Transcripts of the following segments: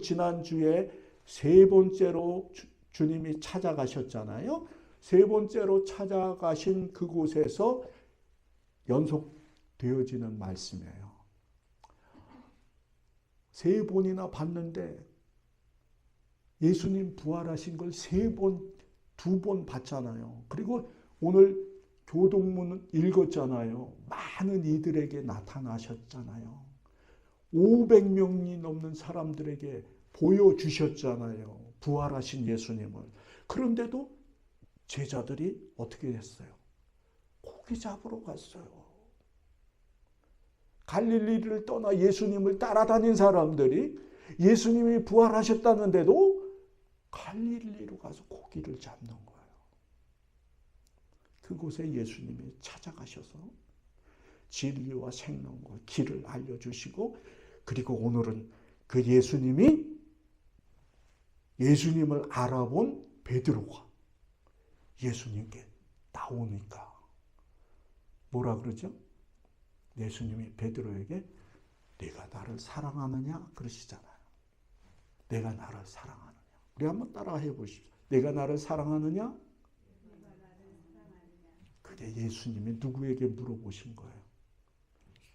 지난주에 세 번째로 주님이 찾아가셨잖아요. 세 번째로 찾아가신 그곳에서 연속되어지는 말씀이에요. 세 번이나 봤는데 예수님 부활하신 걸 세 번, 두 번 봤잖아요. 그리고 오늘 교동문 읽었잖아요. 많은 이들에게 나타나셨잖아요. 500명이 넘는 사람들에게 보여주셨잖아요. 부활하신 예수님을. 그런데도 제자들이 어떻게 했어요? 고기 잡으러 갔어요. 갈릴리를 떠나 예수님을 따라다닌 사람들이 예수님이 부활하셨다는데도 갈릴리로 가서 고기를 잡는 거예요. 그곳에 예수님이 찾아가셔서 진리와 생명과 길을 알려주시고, 그리고 오늘은 그 예수님을 알아본 베드로가 예수님께 나오니까 뭐라 그러죠? 예수님이 베드로에게 네가 나를 사랑하느냐 그러시잖아요. 내가 나를 사랑하느냐. 우리 한번 따라 해보십시오. 내가 나를 사랑하느냐? 그게 예수님이 누구에게 물어보신 거예요?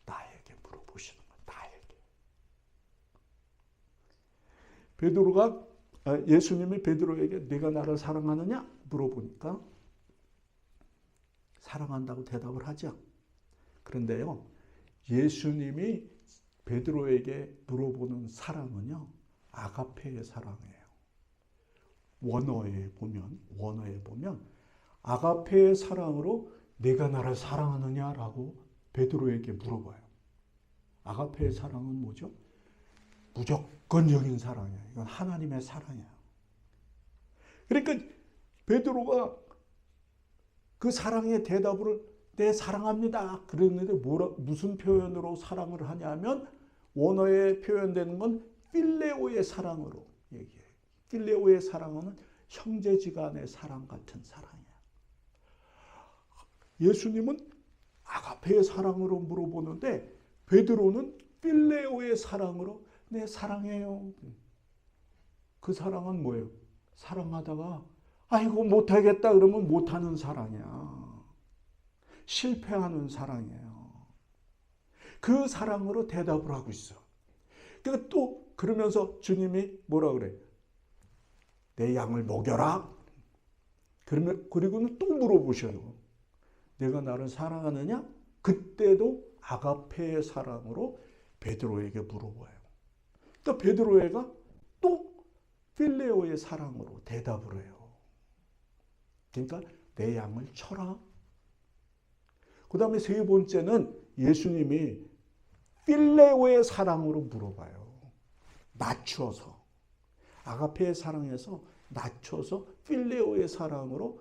나에게 물어보시는 거예요. 나에게. 예수님이 베드로에게 네가 나를 사랑하느냐 물어보니까 사랑한다고 대답을 하죠. 그런데요, 예수님이 베드로에게 물어보는 사랑은요, 아가페의 사랑이에요. 원어에 보면 아가페의 사랑으로 내가 나를 사랑하느냐라고 베드로에게 물어봐요. 아가페의 사랑은 뭐죠? 무조건적인 사랑이에요. 이건 하나님의 사랑이에요. 그러니까 베드로가 그 사랑의 대답을 네, 사랑합니다. 그랬는데 무슨 표현으로 사랑을 하냐면 원어에 표현되는 건 필레오의 사랑으로 얘기해요. 필레오의 사랑은 형제지간의 사랑 같은 사랑이에요. 예수님은 아가페의 사랑으로 물어보는데 베드로는 필레오의 사랑으로 네, 사랑해요. 그 사랑은 뭐예요? 사랑하다가 아이고 못하겠다 그러면 못하는 사랑이야. 실패하는 사랑이에요. 그 사랑으로 대답을 하고 있어. 그러니까 또 그러면서 주님이 뭐라 그래? 내 양을 먹여라. 그리고는 또 물어보셔요. 내가 나를 사랑하느냐? 그때도 아가페의 사랑으로 베드로에게 물어봐요. 그러니까 베드로가 또 필레오의 사랑으로 대답을 해요. 그러니까 내 양을 쳐라. 그 다음에 세 번째는 예수님이 필레오의 사랑으로 물어봐요. 낮춰서. 아가페의 사랑에서 낮춰서 필레오의 사랑으로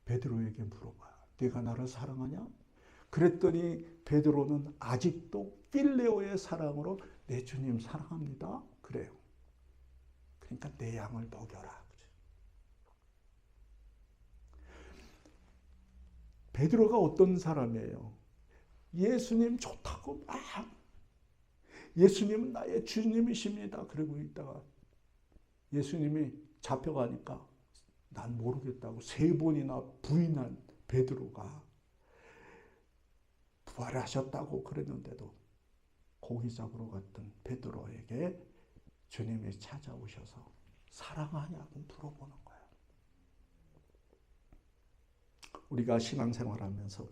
베드로에게 물어봐요. 네가 나를 사랑하냐? 그랬더니 베드로는 아직도 필레오의 사랑으로 내 주님 사랑합니다. 그래요. 그러니까 내 양을 먹여라. 베드로가 어떤 사람이에요? 예수님 좋다고 막 예수님은 나의 주님이십니다. 그러고 있다가 예수님이 잡혀가니까 난 모르겠다고 세 번이나 부인한 베드로가 부활하셨다고 그랬는데도 고기 잡으러 갔던 베드로에게 주님이 찾아오셔서 사랑하냐고 물어보는 거예요. 우리가 신앙생활하면서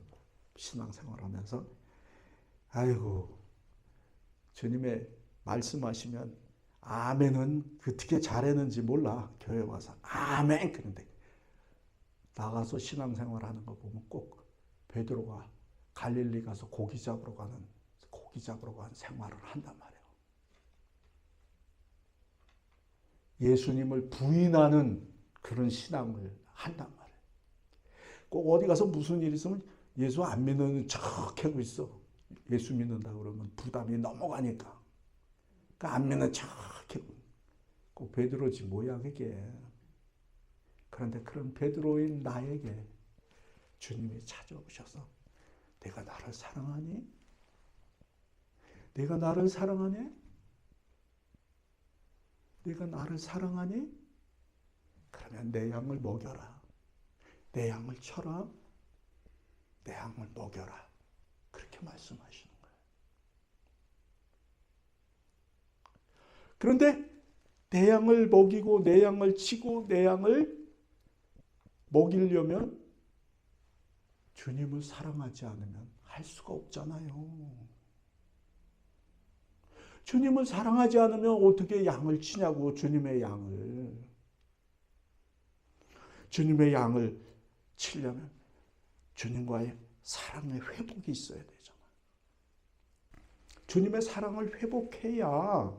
아이고 주님의 말씀하시면 아멘은 어떻게 잘했는지 몰라. 교회 와서 아멘 그런데 나가서 신앙생활하는 거 보면 꼭 베드로가 갈릴리 가서 고기 잡으러 간 생활을 한단 말이에요. 예수님을 부인하는 그런 신앙을 한단 말이에요. 꼭 어디 가서 무슨 일이 있으면 예수 안 믿는 척 하고 있어. 예수 믿는다 그러면 부담이 넘어가니까. 그러니까 안 믿는 척 하고. 꼭 베드로지 뭐야 그게. 그런데 그런 베드로인 나에게 주님이 찾아오셔서 내가 나를 사랑하니? 내가 나를 사랑하니? 네가 나를 사랑하니? 그러면 내 양을 먹여라. 내 양을 쳐라. 내 양을 먹여라. 그렇게 말씀하시는 거예요. 그런데 내 양을 먹이고 내 양을 치고 내 양을 먹이려면 주님을 사랑하지 않으면 할 수가 없잖아요. 주님을 사랑하지 않으면 어떻게 양을 치냐고, 주님의 양을. 주님의 양을 치려면 주님과의 사랑의 회복이 있어야 되잖아요. 주님의 사랑을 회복해야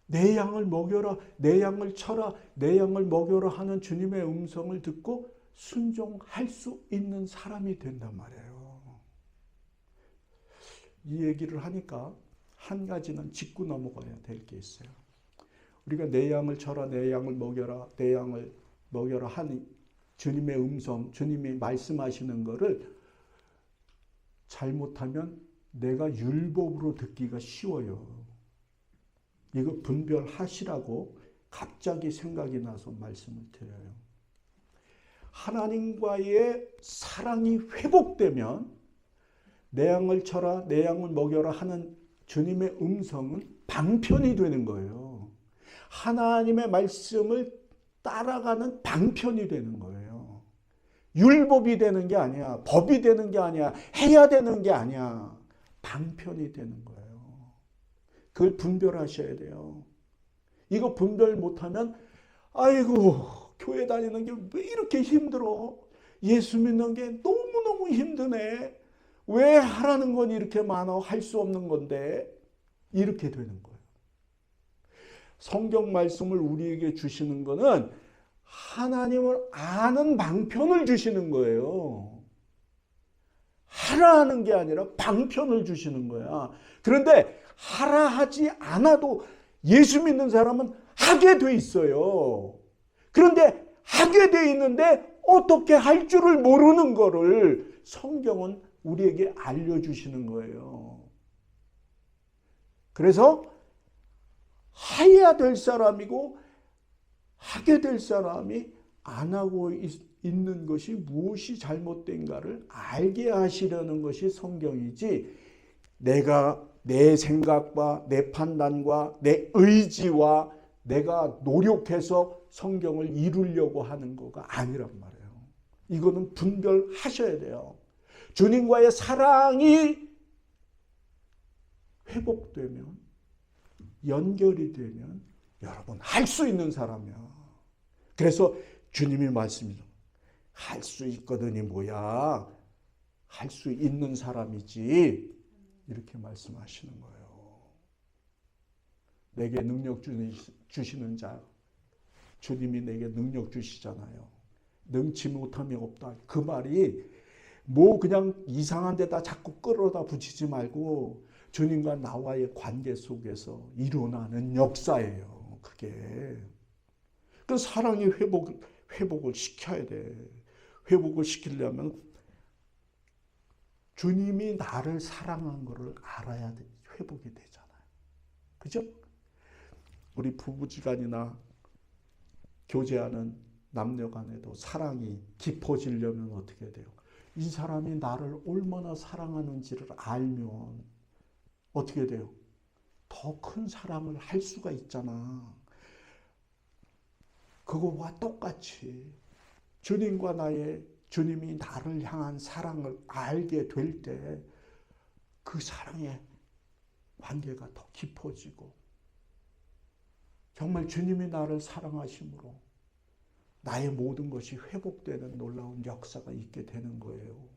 내 양을 먹여라, 내 양을 쳐라, 내 양을 먹여라 하는 주님의 음성을 듣고 순종할 수 있는 사람이 된단 말이에요. 이 얘기를 하니까 한 가지는 짚고 넘어가야 될 게 있어요. 우리가 내 양을 쳐라, 내 양을 먹여라, 내 양을 먹여라 하는 주님의 음성, 주님이 말씀하시는 거를 잘못하면 내가 율법으로 듣기가 쉬워요. 이거 분별하시라고 갑자기 생각이 나서 말씀을 드려요. 하나님과의 사랑이 회복되면 내 양을 쳐라, 내 양을 먹여라 하는 주님의 음성은 방편이 되는 거예요. 하나님의 말씀을 따라가는 방편이 되는 거예요. 율법이 되는 게 아니야. 법이 되는 게 아니야. 해야 되는 게 아니야. 방편이 되는 거예요. 그걸 분별하셔야 돼요. 이거 분별 못하면 아이고 교회 다니는 게 왜 이렇게 힘들어? 예수 믿는 게 너무너무 힘드네. 왜 하라는 건 이렇게 많아? 할 수 없는 건데. 이렇게 되는 거예요. 성경 말씀을 우리에게 주시는 거는 하나님을 아는 방편을 주시는 거예요. 하라 하는 게 아니라 방편을 주시는 거야. 그런데 하라 하지 않아도 예수 믿는 사람은 하게 돼 있어요. 그런데 하게 돼 있는데 어떻게 할 줄을 모르는 거를 성경은 우리에게 알려주시는 거예요. 그래서 해야 될 사람이고 하게 될 사람이 안 하고 있는 것이 무엇이 잘못된가를 알게 하시려는 것이 성경이지, 내가 내 생각과 내 판단과 내 의지와 내가 노력해서 성경을 이루려고 하는 거가 아니란 말이에요. 이거는 분별하셔야 돼요. 주님과의 사랑이 회복되면, 연결이 되면 여러분 할 수 있는 사람이야. 그래서 주님이 말씀이죠. 할 수 있거든이 뭐야? 할 수 있는 사람이지. 이렇게 말씀하시는 거예요. 내게 능력 주시는 자, 주님이 내게 능력 주시잖아요. 능치 못함이 없다. 그 말이 뭐 그냥 이상한 데다 자꾸 끌어다 붙이지 말고 주님과 나와의 관계 속에서 일어나는 역사예요. 그게. 그 사랑이 회복을 시켜야 돼. 회복을 시키려면 주님이 나를 사랑한 것을 알아야 돼. 회복이 되잖아요. 그죠? 우리 부부지간이나 교제하는 남녀 간에도 사랑이 깊어지려면 어떻게 돼요? 이 사람이 나를 얼마나 사랑하는지를 알면 어떻게 돼요? 더 큰 사랑을 할 수가 있잖아. 그거와 똑같이 주님과 주님이 나를 향한 사랑을 알게 될 때 그 사랑의 관계가 더 깊어지고 정말 주님이 나를 사랑하심으로 나의 모든 것이 회복되는 놀라운 역사가 있게 되는 거예요.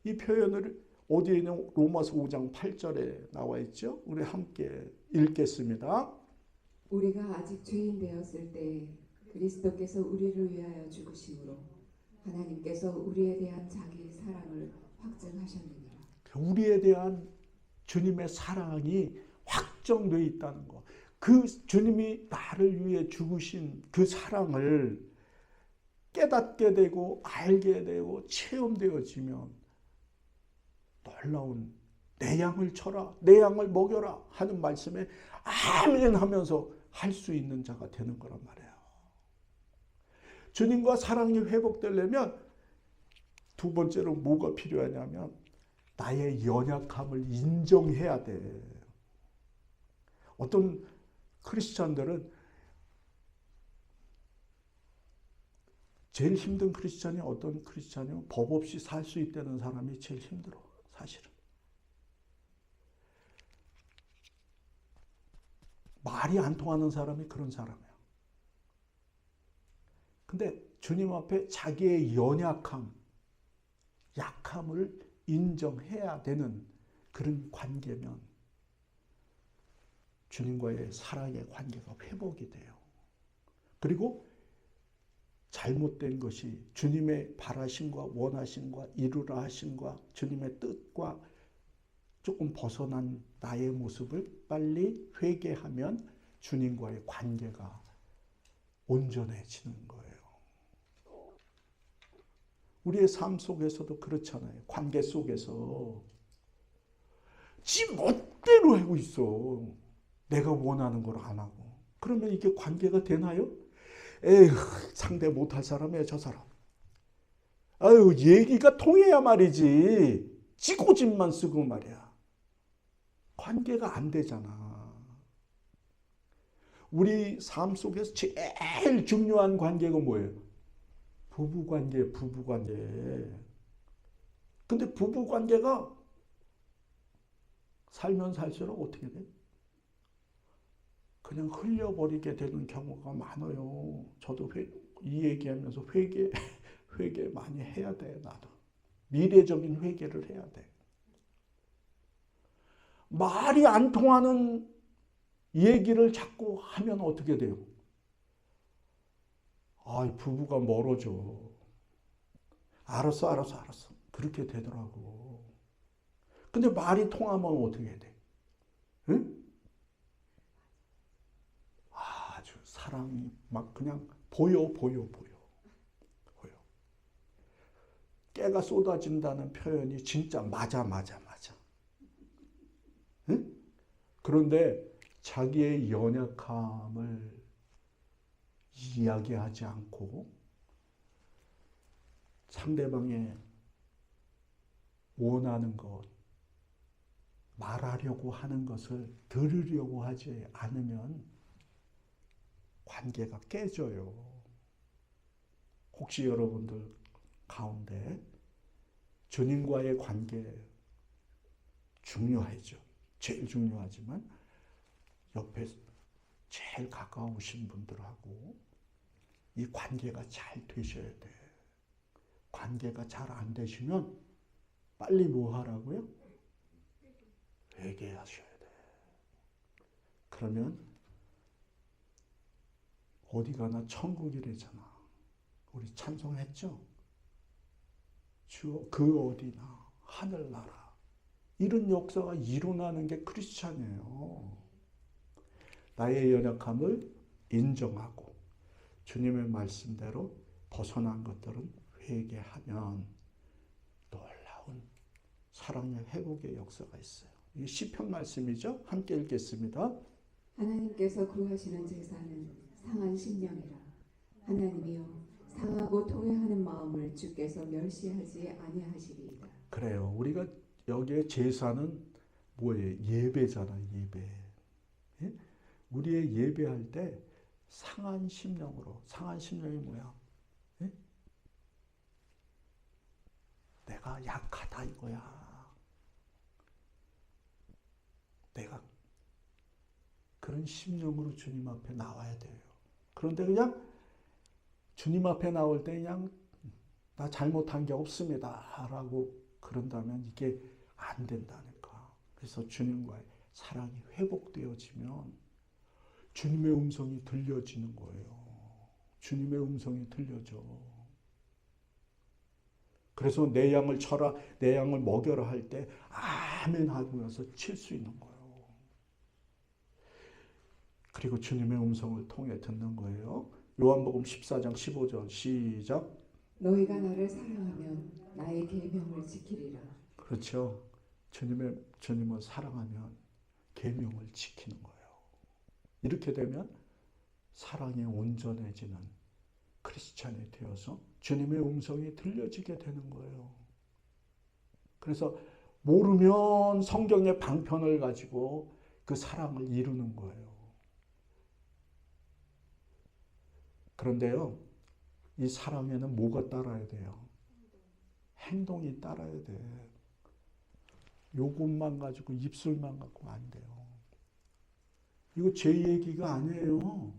이 표현을 어디에 있는 로마서 5장 8절에 나와 있죠. 우리 함께 읽겠습니다. 우리가 아직 죄인 되었을 때 그리스도께서 우리를 위하여 죽으심으로 하나님께서 우리에 대한 자기 사랑을 확증하셨느니라. 우리에 대한 주님의 사랑이 확정되어 있다는 거. 그 주님이 나를 위해 죽으신 그 사랑을 깨닫게 되고 알게 되고 체험되어지면 놀라운 내 양을 쳐라, 내 양을 먹여라 하는 말씀에 아멘 하면서 할 수 있는 자가 되는 거란 말이에요. 주님과 사랑이 회복되려면 두 번째로 뭐가 필요하냐면 나의 연약함을 인정해야 돼. 어떤 크리스찬들은 제일 힘든 크리스찬이 어떤 크리스찬이요? 법 없이 살 수 있다는 사람이 제일 힘들어, 사실은. 말이 안 통하는 사람이 그런 사람이야. 근데 주님 앞에 자기의 연약함, 약함을 인정해야 되는 그런 관계면 주님과의 사랑의 관계가 회복이 돼요. 그리고 잘못된 것이 주님의 바라심과 원하심과 이루라 하심과 주님의 뜻과 조금 벗어난 나의 모습을 빨리 회개하면 주님과의 관계가 온전해지는 거예요. 우리의 삶 속에서도 그렇잖아요. 관계 속에서 지 멋대로 하고 있어. 내가 원하는 걸 안 하고. 그러면 이게 관계가 되나요? 에휴, 상대 못할 사람이야, 저 사람. 아유, 얘기가 통해야 말이지. 지고집만 쓰고 말이야. 관계가 안 되잖아. 우리 삶 속에서 제일 중요한 관계가 뭐예요? 부부관계, 부부관계. 근데 부부관계가 살면 살수록 어떻게 돼? 그냥 흘려버리게 되는 경우가 많아요. 저도 이 얘기하면서 회개 많이 해야 돼, 나도. 미래적인 회개를 해야 돼. 말이 안 통하는 얘기를 자꾸 하면 어떻게 돼요? 아, 부부가 멀어져. 알았어. 그렇게 되더라고. 근데 말이 통하면 어떻게 돼? 응? 아주 사랑이 막 그냥 보여. 깨가 쏟아진다는 표현이 진짜 맞아. 응? 그런데 자기의 연약함을 이야기하지 않고 상대방의 원하는 것, 말하려고 하는 것을 들으려고 하지 않으면 관계가 깨져요. 혹시 여러분들 가운데 주님과의 관계 중요하죠. 제일 중요하지만 옆에 제일 가까우신 분들하고 이 관계가 잘 되셔야 돼. 관계가 잘 안 되시면 빨리 뭐 하라고요? 회개하셔야 돼. 그러면 어디 가나 천국이래잖아. 우리 찬송했죠? 주 그 어디나 하늘나라. 이런 역사가 일어나는 게 크리스찬이에요. 나의 연약함을 인정하고 주님의 말씀대로 벗어난 것들은 회개하면 놀라운 사랑의 회복의 역사가 있어요. 이게 시편 말씀이죠. 함께 읽겠습니다. 하나님께서 구하시는 제사는 상한 심령이라. 하나님이여 상하고 통회하는 마음을 주께서 멸시하지 아니하시리이다. 그래요. 우리가 여기에 제사는 뭐예요? 예배잖아요. 예배. 예? 우리의 예배할 때 상한 심령으로. 상한 심령이 뭐야? 예? 내가 약하다 이거야. 내가 그런 심령으로 주님 앞에 나와야 돼요. 그런데 그냥 주님 앞에 나올 때 그냥 나 잘못한 게 없습니다 라고 그런다면 이게 안 된다니까. 그래서 주님과의 사랑이 회복되어지면 주님의 음성이 들려지는 거예요. 주님의 음성이 들려져. 그래서 내 양을 쳐라, 내 양을 먹여라 할 때 아멘 하고 나서 칠 수 있는 거예요. 그리고 주님의 음성을 통해 듣는 거예요. 요한복음 14장 15절 시작. 너희가 나를 사랑하면 나의 계명을 지키리라. 그렇죠. 주님을 사랑하면 계명을 지키는 거예요. 이렇게 되면 사랑이 온전해지는 크리스찬이 되어서 주님의 음성이 들려지게 되는 거예요. 그래서 모르면 성경의 방편을 가지고 그 사랑을 이루는 거예요. 그런데요, 이 사랑에는 뭐가 따라야 돼요? 행동이 따라야 돼. 요것만 가지고 입술만 갖고 안 돼요. 이거 제 얘기가 아니에요.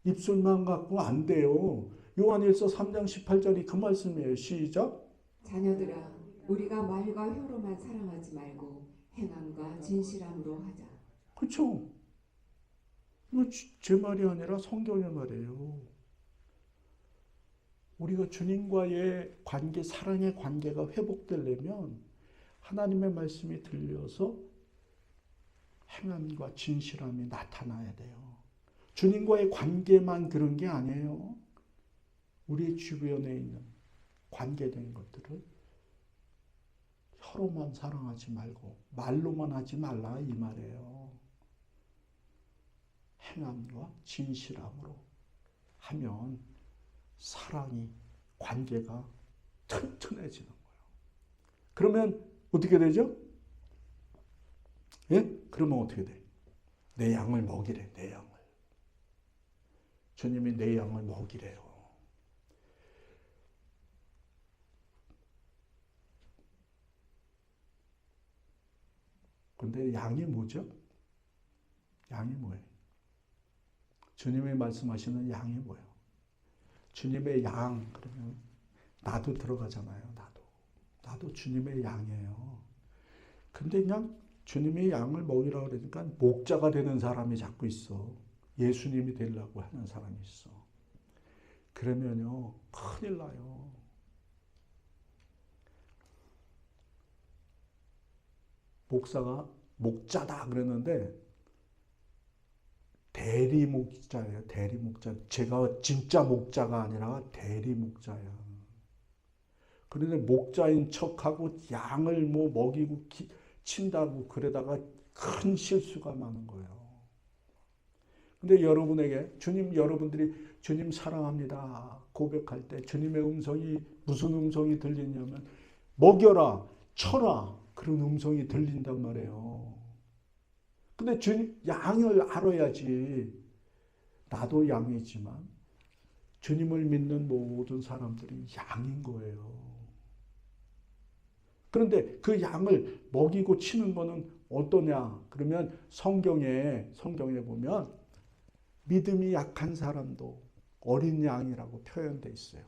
입술만 갖고 안 돼요. 요한일서 3장 18절이 그 말씀이에요. 시작. 자녀들아, 우리가 말과 혀로만 사랑하지 말고 행함과 진실함으로 하자. 그렇죠? 이거 제 말이 아니라 성경의 말이에요. 우리가 주님과의 관계, 사랑의 관계가 회복되려면 하나님의 말씀이 들려서 행함과 진실함이 나타나야 돼요. 주님과의 관계만 그런 게 아니에요. 우리 주변에 있는 관계된 것들을 혀로만 사랑하지 말고 말로만 하지 말라 이 말이에요. 행함과 진실함으로 하면 사랑이 관계가 튼튼해지는 거예요. 그러면 어떻게 되죠? 예? 그러면 어떻게 돼? 내 양을 먹이래, 내 양을. 주님이 내 양을 먹이래요. 근데 양이 뭐죠? 양이 뭐예요? 주님이 말씀하시는 양이 뭐예요? 주님의 양, 그러면 나도 들어가잖아요. 나도 주님의 양이에요. 근데 그냥 주님의 양을 먹이라고 그러니까 목자가 되는 사람이 자꾸 있어. 예수님이 되려고 하는 사람이 있어. 그러면요, 큰일 나요. 목사가 목자다 그랬는데 대리 목자예요. 대리 목자. 제가 진짜 목자가 아니라 대리 목자야. 그런데 목자인 척하고 양을 뭐 먹이고 친다고 그러다가 큰 실수가 많은 거예요. 근데 여러분에게 여러분들이 주님 사랑합니다 고백할 때 주님의 음성이 무슨 음성이 들리냐면 먹여라, 쳐라 그런 음성이 들린단 말이에요. 근데 양을 알아야지. 나도 양이지만 주님을 믿는 모든 사람들이 양인 거예요. 그런데 그 양을 먹이고 치는 거는 어떠냐? 그러면 성경에 보면 믿음이 약한 사람도 어린 양이라고 표현되어 있어요.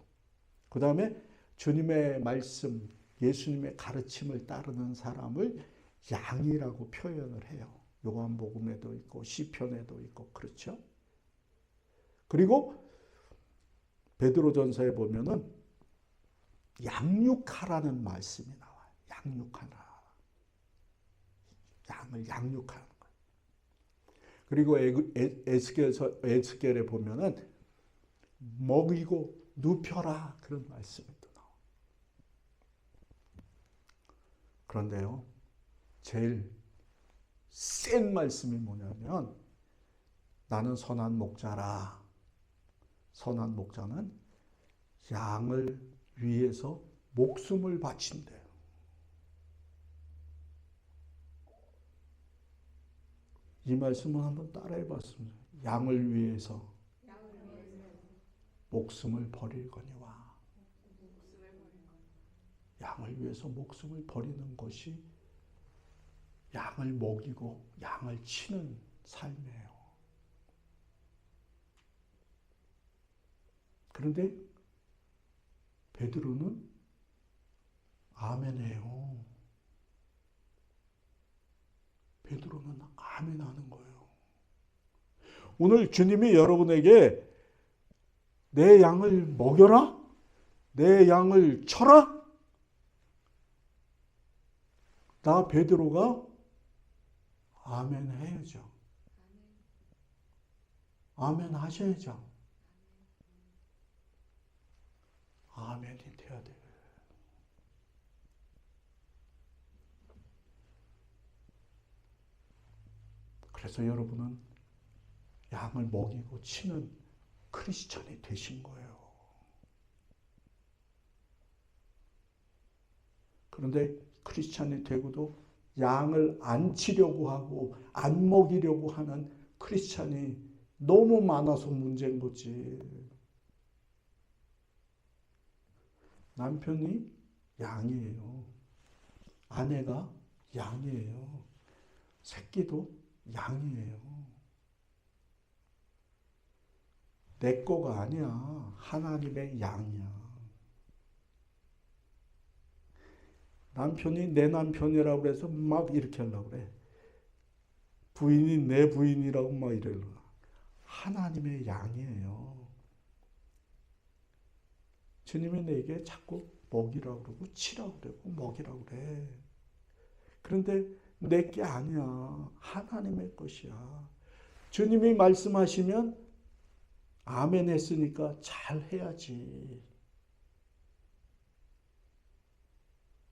그 다음에 주님의 말씀, 예수님의 가르침을 따르는 사람을 양이라고 표현을 해요. 요한복음에도 있고 시편에도 있고 그렇죠. 그리고 베드로전서에 보면은 양육하라는 말씀이 나와요. 양육하라. 양을 양육하는 거예요. 그리고 에스겔에 보면은 먹이고 눕혀라 그런 말씀이 또 나와요. 그런데요, 제일 센 말씀이 뭐냐면 나는 선한 목자라. 선한 목자는 양을 위해서 목숨을 바친대요. 이 말씀을 한번 따라해 봤습니다. 양을 위해서 목숨을 버릴거니와. 양을 위해서 목숨을 버리는 것이 양을 먹이고 양을 치는 삶이에요. 그런데 베드로는 아멘해요. 베드로는 아멘하는 거예요. 오늘 주님이 여러분에게 내 양을 먹여라? 내 양을 쳐라? 나 베드로가 아멘 해야죠. 아멘 하셔야죠. 아멘이 돼야 돼요. 그래서 여러분은 양을 먹이고 치는 크리스천이 되신 거예요. 그런데 크리스천이 되고도 양을 안 치려고 하고 안 먹이려고 하는 크리스천이 너무 많아서 문제인 거지. 남편이 양이에요. 아내가 양이에요. 새끼도 양이에요. 내 거가 아니야. 하나님의 양이야. 남편이 내 남편이라고 해서 막 이렇게 하려고 그래. 부인이 내 부인이라고 막 이러려고. 하나님의 양이에요. 주님이 내게 자꾸 먹이라고 그러고 치라고 그러고 먹이라고 그래. 그런데 내 게 아니야. 하나님의 것이야. 주님이 말씀하시면 아멘 했으니까 잘 해야지.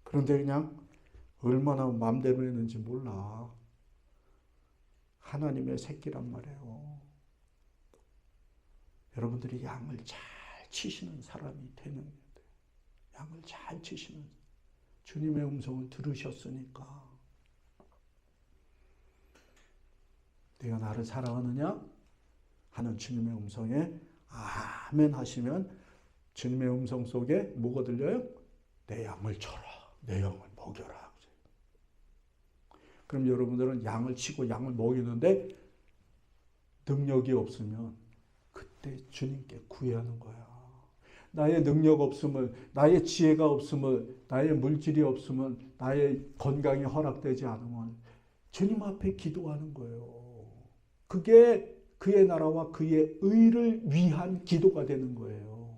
그런데 그냥 얼마나 마음대로 했는지 몰라. 하나님의 새끼란 말이에요. 여러분들이 양을 잘 치시는 사람이 되는 거예요. 양을 잘 치시는 주님의 음성을 들으셨으니까. 내가 나를 사랑하느냐 하는 주님의 음성에 아멘 하시면 주님의 음성 속에 뭐가 들려요? 내 양을 쳐라. 내 양을 먹여라. 그럼 여러분들은 양을 치고 양을 먹이는데 능력이 없으면 그때 주님께 구애하는 거야. 나의 능력 없음을, 나의 지혜가 없음을, 나의 물질이 없으면, 나의 건강이 허락되지 않으면 주님 앞에 기도하는 거예요. 그게 그의 나라와 그의 의를 위한 기도가 되는 거예요.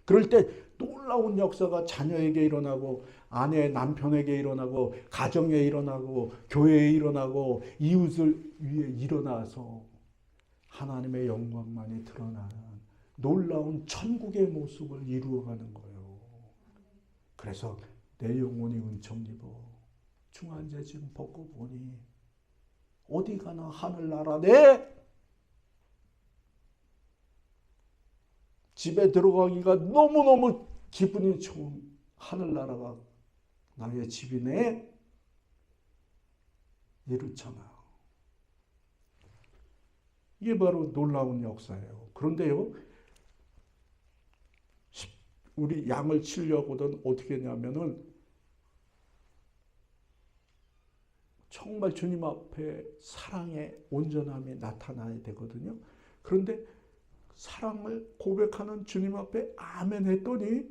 그럴 때 놀라운 역사가 자녀에게 일어나고 아내 남편에게 일어나고 가정에 일어나고 교회에 일어나고 이웃을 위해 일어나서 하나님의 영광만이 드러나는 놀라운 천국의 모습을 이루어가는 거예요. 그래서 내 영혼이 은총 입어 중한제 지금 벗고 보니 어디 가나 하늘나라 내 집에 들어가기가 너무너무 기분이 좋은 하늘나라가 나의 집이네 이렇잖아요. 이게 바로 놀라운 역사예요. 그런데요, 우리 양을 치려고든 어떻게 했냐면은 정말 주님 앞에 사랑의 온전함이 나타나야 되거든요. 그런데 사랑을 고백하는 주님 앞에 아멘 했더니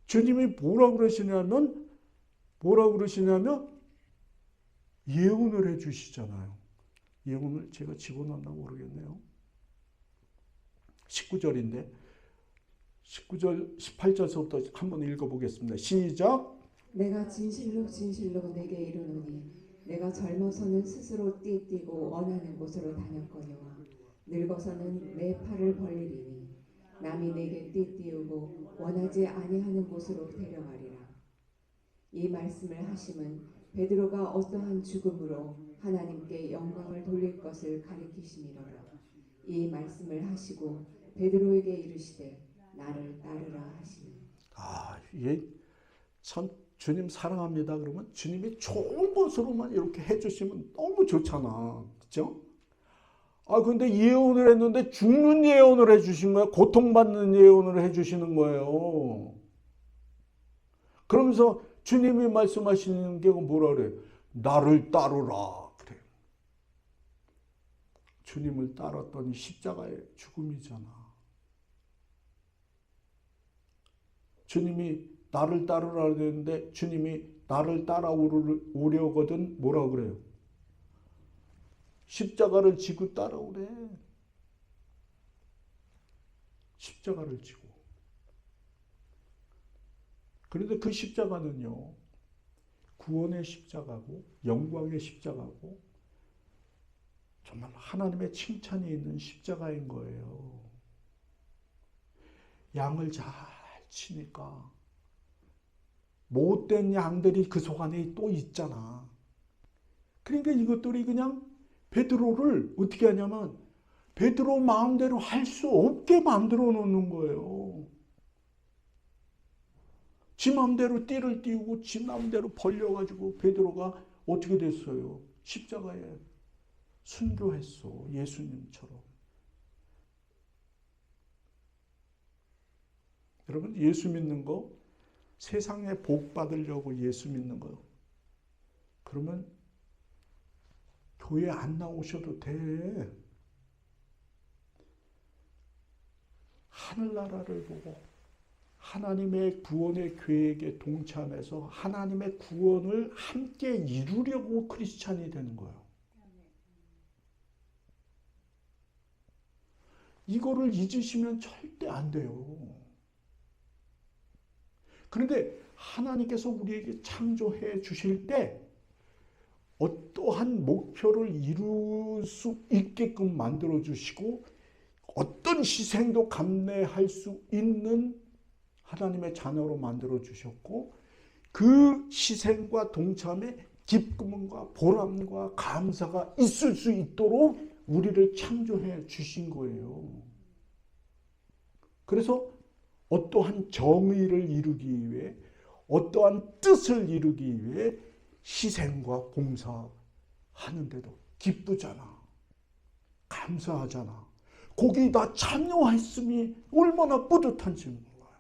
주님이 뭐라고 그러시냐면 예언을 해 주시잖아요. 예언을 제가 집어넣나 모르겠네요. 19절인데 19절 18절서부터 한번 읽어보겠습니다. 시작. 내가 진실로 진실로 내게 이르노니 내가 젊어서는 스스로 띠뛰고 원하는 곳으로 다녔거니와 늙어서는 내 팔을 벌리리니 남이 내게 띠띠우고 원하지 아니하는 곳으로 데려가리라. 이 말씀을 하심은 베드로가 어떠한 죽음으로 하나님께 영광을 돌릴 것을 가리키심이로라. 이 말씀을 하시고 베드로에게 이르시되 나를 따르라 하시니. 이게 참 주님 사랑합니다. 그러면 주님이 좋은 것으로만 이렇게 해주시면 너무 좋잖아. 그렇죠? 근데 예언을 했는데 죽는 예언을 해주신 거야. 고통받는 예언을 해주시는 거예요. 그러면서 주님이 말씀하시는 게 뭐라 그래요? 나를 따르라. 그래요. 주님을 따랐더니 십자가의 죽음이잖아. 주님이 나를 따르라 그랬는데 주님이 나를 따라오려거든 뭐라 그래요? 십자가를 지고 따라오래. 십자가를 지고. 그런데 그 십자가는요, 구원의 십자가고 영광의 십자가고 정말 하나님의 칭찬이 있는 십자가인 거예요. 양을 잘 치니까 못된 양들이 그 속 안에 또 있잖아. 그러니까 이것들이 그냥 베드로를 어떻게 하냐면 베드로 마음대로 할 수 없게 만들어 놓는 거예요. 지 마음대로 띠를 띄우고 지 마음대로 벌려가지고 베드로가 어떻게 됐어요? 십자가에 순교했어. 예수님처럼. 여러분, 예수 믿는 거, 세상에 복 받으려고 예수 믿는 거, 그러면 교회 안 나오셔도 돼. 하늘나라를 보고 하나님의 구원의 계획에 동참해서 하나님의 구원을 함께 이루려고 크리스찬이 되는 거예요. 이거를 잊으시면 절대 안 돼요. 그런데 하나님께서 우리에게 창조해 주실 때 어떠한 목표를 이룰 수 있게끔 만들어 주시고 어떤 희생도 감내할 수 있는 하나님의 자녀로 만들어 주셨고 그 희생과 동참에 기쁨과 보람과 감사가 있을 수 있도록 우리를 창조해 주신 거예요. 그래서 어떠한 정의를 이루기 위해 어떠한 뜻을 이루기 위해 희생과 봉사하는데도 기쁘잖아. 감사하잖아. 거기 나 참여했음이 얼마나 뿌듯한지 몰라요.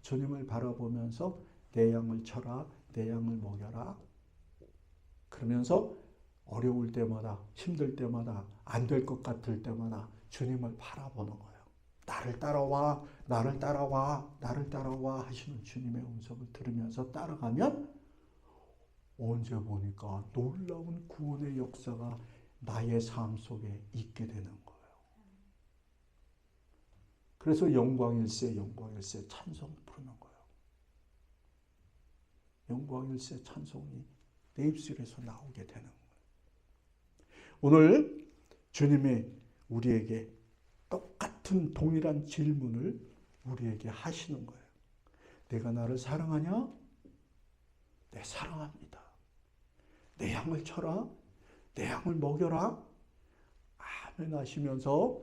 주님을 바라보면서 내 양을 쳐라, 내 양을 먹여라. 그러면서 어려울 때마다, 힘들 때마다, 안 될 것 같을 때마다 주님을 바라보는 거예요. 나를 따라와, 나를 따라와, 나를 따라와 하시는 주님의 음성을 들으면서 따라가면 언제 보니까 놀라운 구원의 역사가 나의 삶 속에 있게 되는 거예요. 그래서 영광일세, 영광일세 찬송 부르는 거예요. 영광일세 찬송이 내 입술에서 나오게 되는 거예요. 오늘 주님이 우리에게 똑같은 동일한 질문을 우리에게 하시는 거예요. 내가 나를 사랑하냐? 네, 사랑합니다. 내 양을 쳐라. 내 양을 먹여라. 아멘 하시면서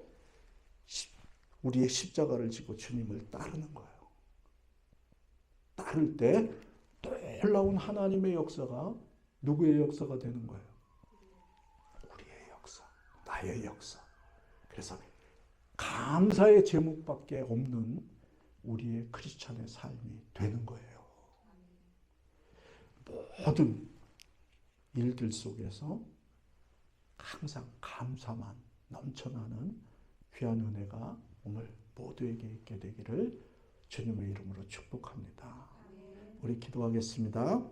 우리의 십자가를 지고 주님을 따르는 거예요. 따를 때 놀라운 하나님의 역사가 누구의 역사가 되는 거예요? 우리의 역사, 나의 역사. 그래서 감사의 제목밖에 없는 우리의 크리스찬의 삶이 되는 거예요. 모든 일들 속에서 항상 감사만 넘쳐나는 귀한 은혜가 오늘 모두에게 있게 되기를 주님의 이름으로 축복합니다. 우리 기도하겠습니다.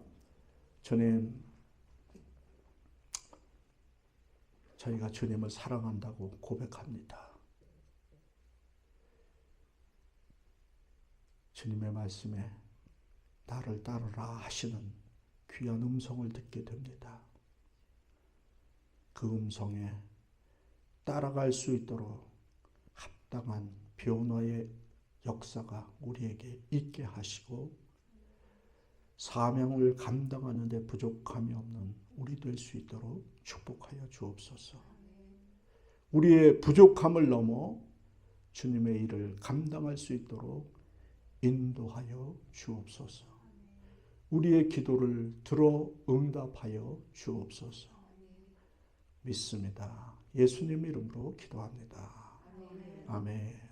주님, 저희가 주님을 사랑한다고 고백합니다. 주님의 말씀에 나를 따르라 하시는 귀한 음성을 듣게 됩니다. 그 음성에 따라갈 수 있도록 합당한 변화의 역사가 우리에게 있게 하시고 사명을 감당하는 데 부족함이 없는 우리 될 수 있도록 축복하여 주옵소서. 우리의 부족함을 넘어 주님의 일을 감당할 수 있도록 인도하여 주옵소서. 우리의 기도를 들어 응답하여 주옵소서. 믿습니다. 예수님 이름으로 기도합니다. 아멘.